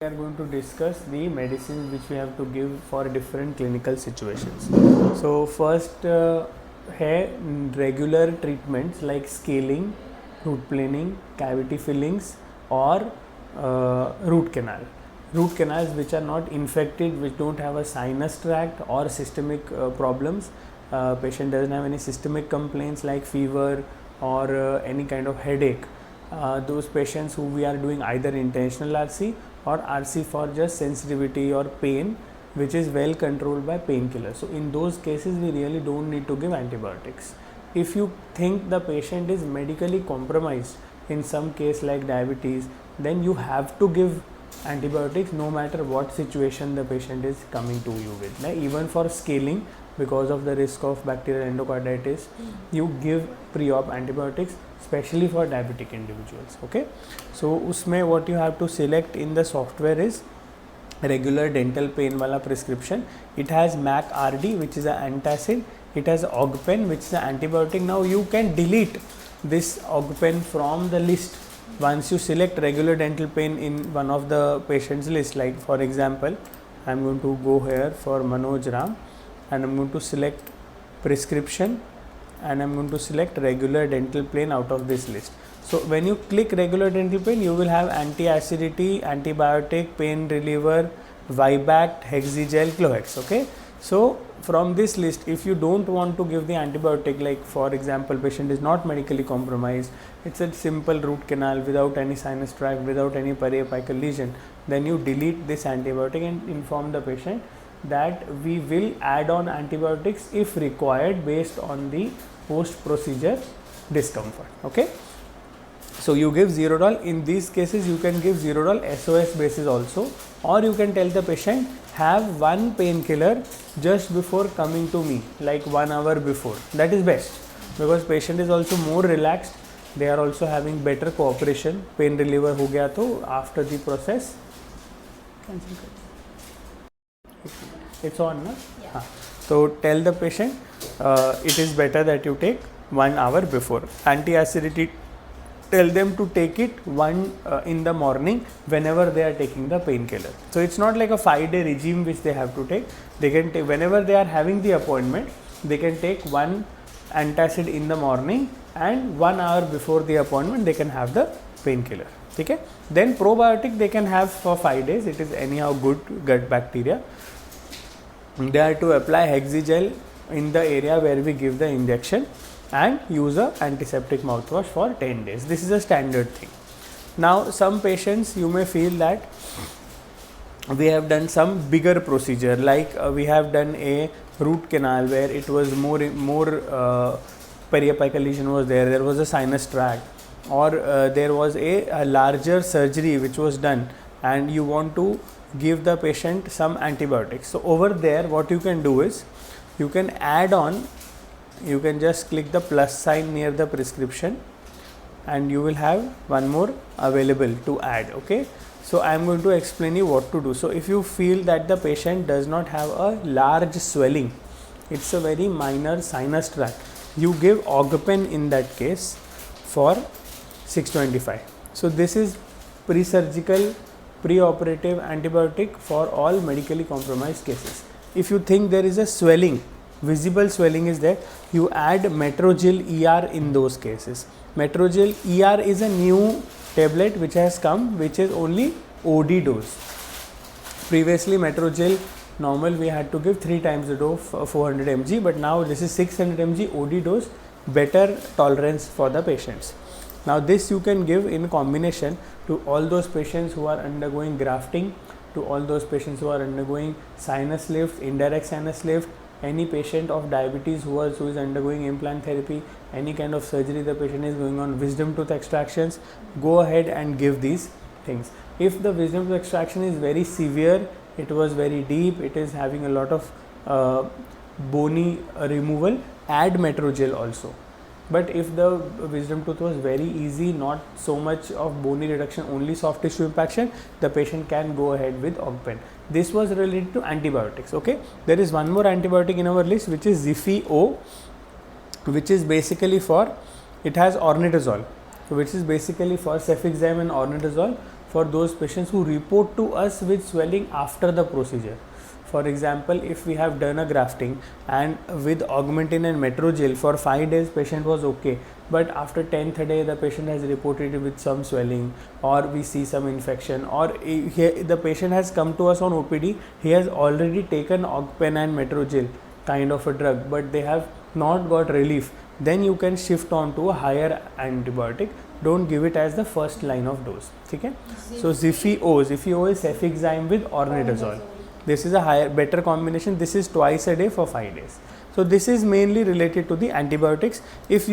We are going to discuss the medicines which we have to give for different clinical situations. So first है regular treatments like scaling, root planing, cavity fillings or root canal. Root canals which are not infected, which don't have a sinus tract or systemic problems. Patient doesn't have any systemic complaints like fever or any kind of headache. Those patients who we are doing either intentional RC or RC for just sensitivity or pain, which is well controlled by painkillers. So in those cases we really don't need to give antibiotics. If you think the patient is medically compromised in some case like diabetes, then you have to give antibiotics no matter what situation the patient is coming to you with. Like even for scaling, because of the risk of bacterial endocarditis, you give pre-op antibiotics, especially for diabetic individuals. Okay, so usme what you have to select in the software is regular dental pain wala prescription. It has MAC RD, which is an antacid. It has Augpen, which is an antibiotic. Now you can delete this Augpen from the list once you select regular dental pain in one of the patient's list. Like for example, I am going to go here for Manoj Ram and I am going to select prescription and I am going to select regular dental pain out of this list. So when you click regular dental pain, you will have anti-acidity, antibiotic, pain reliever, Vibact, Hexigel, Clohex. Okay, so from this list, if you don't want to give the antibiotic, like for example patient is not medically compromised, it's a simple root canal without any sinus tract, without any periapical lesion, then you delete this antibiotic and inform the patient that we will add on antibiotics if required based on the post procedure discomfort. Okay, so you give Zerodol. In these cases you can give Zerodol SOS basis also, or you can tell the patient have one painkiller just before coming to me, like 1 hour before. That is best because patient is also more relaxed, they are also having better cooperation. Pain reliever हो गया तो after the process it's on na? Yeah. So tell the patient it is better that you take 1 hour before. Anti-acidity, tell them to take it in the morning whenever they are taking the painkiller. So it's not like a 5-day regime which they have to take. They can take whenever they are having the appointment, they can take one antacid in the morning and 1 hour before the appointment they can have the painkiller. Okay, then probiotic they can have for 5 days. It is anyhow good gut bacteria. They are to apply Hexigel in the area where we give the injection and use a antiseptic mouthwash for 10 days. This is a standard thing. Now some patients you may feel that we have done some bigger procedure, like we have done a root canal where it was more periapical lesion was there was a sinus tract, or there was a larger surgery which was done and you want to give the patient some antibiotics. So over there what you can do is you can add on, you can just click the plus sign near the prescription and you will have one more available to add. Okay, so I am going to explain you what to do. So if you feel that the patient does not have a large swelling, it's a very minor sinus tract, you give Augpen in that case for 625. So this is pre-surgical, pre-operative antibiotic for all medically compromised cases. If you think there is a swelling, visible swelling is there, you add Metrogyl ER in those cases. Metrogyl ER is a new tablet which has come, which is only OD dose. Previously Metrogyl normal we had to give 3 times a dose, 400 mg, but now this is 600 mg OD dose, better tolerance for the patients. Now this you can give in combination to all those patients who are undergoing grafting, to all those patients who are undergoing sinus lift, indirect sinus lift, any patient of diabetes who is undergoing implant therapy, any kind of surgery the patient is going on, wisdom tooth extractions, go ahead and give these things. If the wisdom tooth extraction is very severe, it was very deep, it is having a lot of bony removal, add Metrogyl also. But if the wisdom tooth was very easy, not so much of bony reduction, only soft tissue impaction, the patient can go ahead with Augpen. This was related to antibiotics. Okay, there is one more antibiotic in our list which is Zifio, which is basically for, it has ornitazole, which is basically for cefixime and ornitazole for those patients who report to us with swelling after the procedure. For example, if we have done a grafting and with augmentin and metrogyl for 5 days patient was okay, but after 10th day the patient has reported with some swelling, or we see some infection, or the patient has come to us on OPD, he has already taken augpen and metrogyl kind of a drug, but they have not got relief, then you can shift on to a higher antibiotic. Don't give it as the first line of dose. Okay? So Zifio is cefixime with ornidazole. This is a higher, better combination. This is twice a day for 5 days. So this is mainly related to the antibiotics. If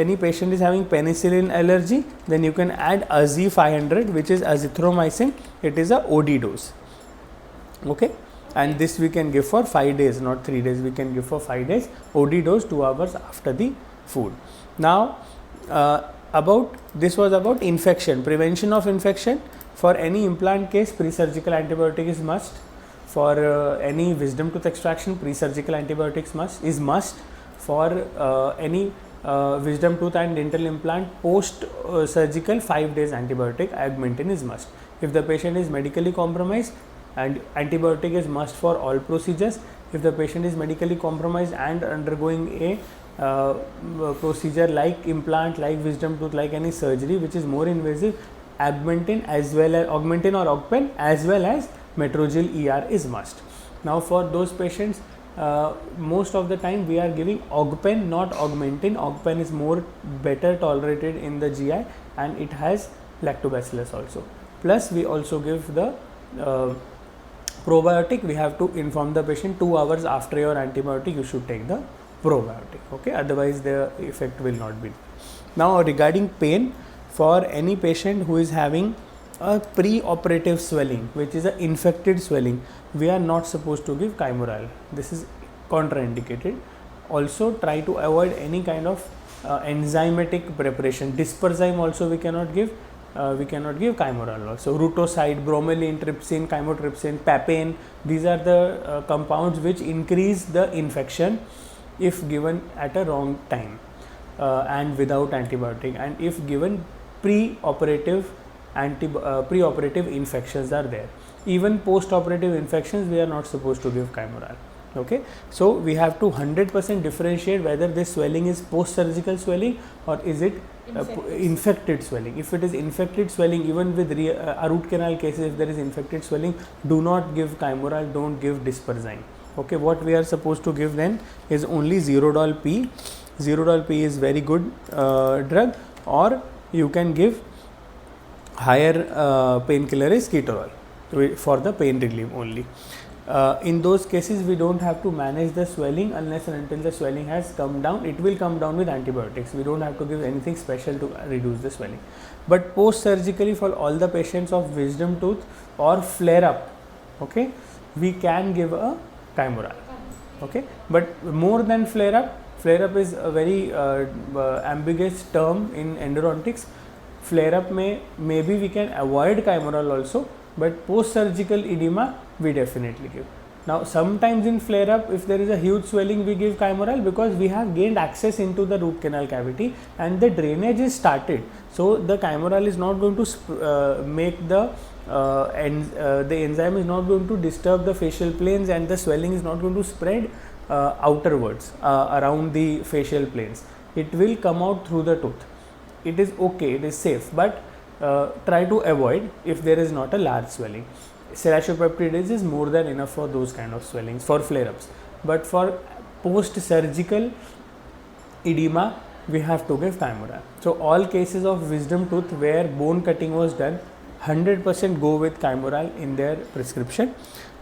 any patient is having penicillin allergy, then you can add Azi 500, which is azithromycin. It is a OD dose. Okay, and this we can give for 5 days, not 3 days. We can give for 5 days. OD dose 2 hours after the food. Now, this was about infection, prevention of infection. For any implant case, pre-surgical antibiotic is must. For any wisdom tooth extraction, pre-surgical antibiotics is must. For any wisdom tooth and dental implant, post-surgical 5 days antibiotic augmentin is must. If the patient is medically compromised, and antibiotic is must for all procedures. If the patient is medically compromised and undergoing a procedure like implant, like wisdom tooth, like any surgery which is more invasive, augmentin as well as augmentin or augpen as well as metrogyl ER is must. Now for those patients, most of the time we are giving augpen, not augmentin. Augpen is more better tolerated in the GI and it has lactobacillus also. Plus we also give the probiotic. We have to inform the patient 2 hours after your antibiotic you should take the probiotic. Okay, otherwise the effect will not be. Now regarding pain, for any patient who is having a pre-operative swelling, which is an infected swelling, we are not supposed to give Kymorel. This is contraindicated. Also try to avoid any kind of enzymatic preparation. Disperzyme also we cannot give. We cannot give Kymorel also. Rutoside, bromelain, trypsin, chymotrypsin, papain, these are the compounds which increase the infection if given at a wrong time and without antibiotic, and if given pre-operative infections are there. Even post-operative infections we are not supposed to give Kymorel. Okay, so we have to 100% differentiate whether this swelling is post-surgical swelling or is it infected swelling. If it is infected swelling, even with a root canal cases, if there is infected swelling, do not give Kymorel, don't give Disperzyme. Okay, what we are supposed to give then is only Zerodol P. Zerodol P is very good drug, or you can give higher painkiller is Ketorol for the pain relief only. In those cases we don't have to manage the swelling unless and until the swelling has come down. It will come down with antibiotics. We don't have to give anything special to reduce the swelling. But post surgically, for all the patients of wisdom tooth or flare up, okay, we can give a Kymorel. Okay, but more than flare up is a very ambiguous term in endodontics. Flare up maybe we can avoid Kymorel also, but post surgical edema we definitely give. Now sometimes in flare up, if there is a huge swelling, we give Kymorel because we have gained access into the root canal cavity and the drainage is started. So the Kymorel is not going to make the enzyme is not going to disturb the facial planes, and the swelling is not going to spread outerwards around the facial planes. It will come out through the tooth. It is okay, it is safe, but try to avoid if there is not a large swelling. Serratiopeptidase is more than enough for those kind of swellings, for flare-ups. But for post-surgical edema, we have to give Kymorel. So all cases of wisdom tooth where bone cutting was done, 100% go with Kymorel in their prescription.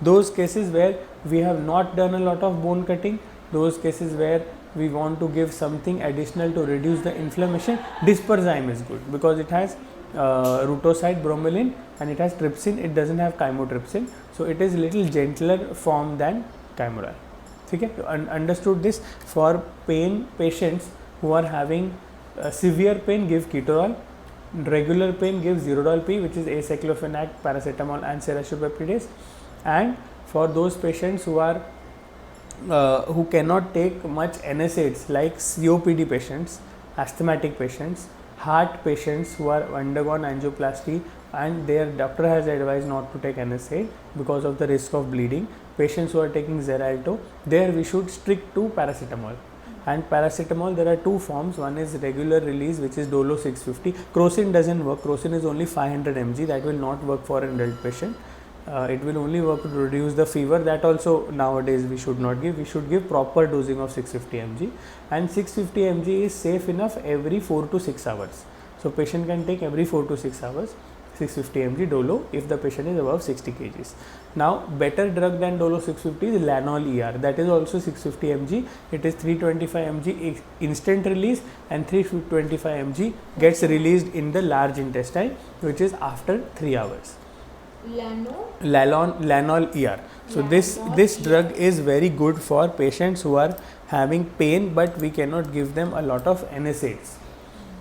Those cases where we have not done a lot of bone cutting, those cases where we want to give something additional to reduce the inflammation, Disperzyme is good because it has rutoside, bromelain, and it has trypsin. It doesn't have chymotrypsin, so it is little gentler form than Kymorel. Okay, understood this. For pain patients who are having severe pain, give Ketorol. Regular pain, give Zerodol P, which is aceclofenac, paracetamol, and serratiopeptidase. And for those patients who are who cannot take much NSAIDs, like COPD patients, asthmatic patients, heart patients who are undergone angioplasty and their doctor has advised not to take NSAID because of the risk of bleeding. Patients who are taking Xarelto, there we should stick to paracetamol. And paracetamol, there are two forms. One is regular release, which is Dolo 650. Crocin doesn't work. Crocin is only 500 mg. That will not work for an adult patient. It will only work to reduce the fever. That also nowadays we should not give. We should give proper dosing of 650 mg. And 650 mg is safe enough every 4 to 6 hours. So patient can take every 4 to 6 hours 650 mg Dolo if the patient is above 60 kgs. Now, better drug than Dolo 650 is Lanol ER. That is also 650 mg. It is 325 mg instant release and 325 mg gets released in the large intestine, which is after 3 hours. Lanol ER. So this drug is very good for patients who are having pain, but we cannot give them a lot of NSAIDs.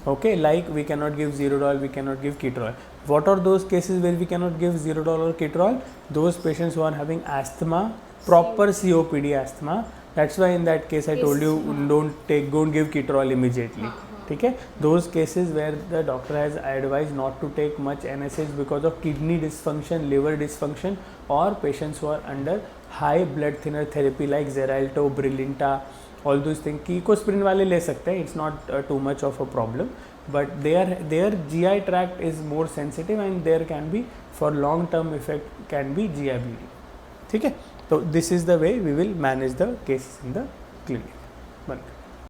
Okay, like we cannot give Zerodol, we cannot give Ketorol. What are those cases where we cannot give Zerodol or Ketorol? Those patients who are having asthma, proper COPD asthma. That's why in that case I told you don't give Ketorol immediately. Okay? Those cases where the doctor has advised not to take much NSAIDs because of kidney dysfunction, liver dysfunction, or patients who are under high blood thinner therapy like Xarelto, Brilinta, all those things. Ecosprin वाले ले सकते हैं, it's not too much of a problem, but their GI tract is more sensitive and there can be, for long term effect can be GI bleeding. ठीक है? So this is the way we will manage the cases in the clinic.